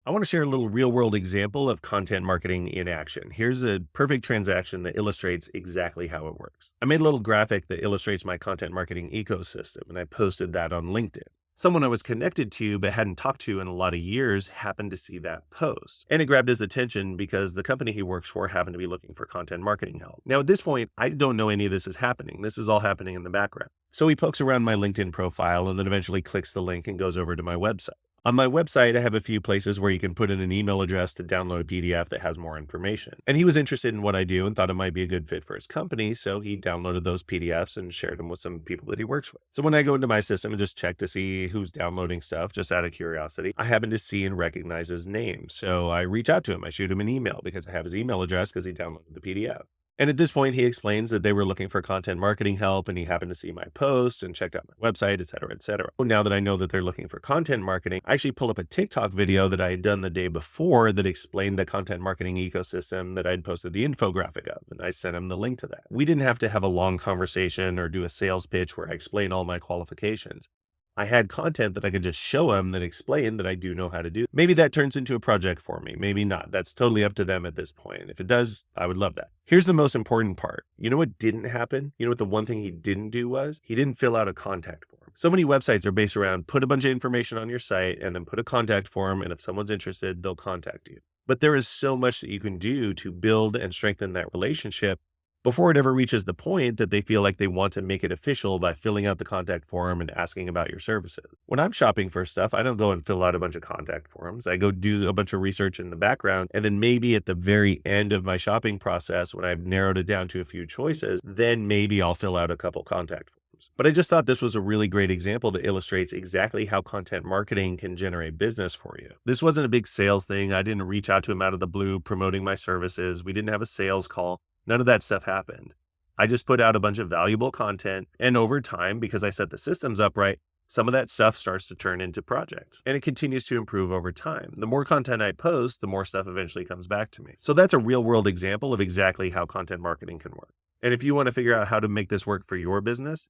I want to share a little real world example of content marketing in action. Here's a perfect transaction that illustrates exactly how it works. I made a little graphic that illustrates my content marketing ecosystem, and I posted that on LinkedIn. Someone I was connected to but hadn't talked to in a lot of years happened to see that post. And it grabbed his attention because the company he works for happened to be looking for content marketing help. Now, at this point, I don't know any of this is happening. This is all happening in the background. So he pokes around my LinkedIn profile and then eventually clicks the link and goes over to my website. On my website, I have a few places where you can put in an email address to download a PDF that has more information. And he was interested in what I do and thought it might be a good fit for his company, so he downloaded those PDFs and shared them with some people that he works with. So when I go into my system and just check to see who's downloading stuff, just out of curiosity, I happen to see and recognize his name. So I reach out to him. I shoot him an email because I have his email address because he downloaded the PDF. And at this point, he explains that they were looking for content marketing help and he happened to see my post and checked out my website, et cetera, et cetera. Well, now that I know that they're looking for content marketing, I actually pull up a TikTok video that I had done the day before that explained the content marketing ecosystem that I'd posted the infographic of. And I sent him the link to that. We didn't have to have a long conversation or do a sales pitch where I explain all my qualifications. I had content that I could just show them that explained that I do know how to do. Maybe that turns into a project for me. Maybe not. That's totally up to them at this point. If it does, I would love that. Here's the most important part. You know what didn't happen? You know what the one thing he didn't do was? He didn't fill out a contact form. So many websites are based around put a bunch of information on your site and then put a contact form. And if someone's interested, they'll contact you. But there is so much that you can do to build and strengthen that relationship before it ever reaches the point that they feel like they want to make it official by filling out the contact form and asking about your services. When I'm shopping for stuff, I don't go and fill out a bunch of contact forms. I go do a bunch of research in the background. And then maybe at the very end of my shopping process, when I've narrowed it down to a few choices, then maybe I'll fill out a couple contact forms. But I just thought this was a really great example that illustrates exactly how content marketing can generate business for you. This wasn't a big sales thing. I didn't reach out to him out of the blue promoting my services. We didn't have a sales call. None of that stuff happened. I just put out a bunch of valuable content, and over time, because I set the systems up right, some of that stuff starts to turn into projects, and it continues to improve over time. The more content I post, the more stuff eventually comes back to me. So that's a real world example of exactly how content marketing can work. And if you want to figure out how to make this work for your business,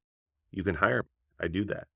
you can hire me. I do that.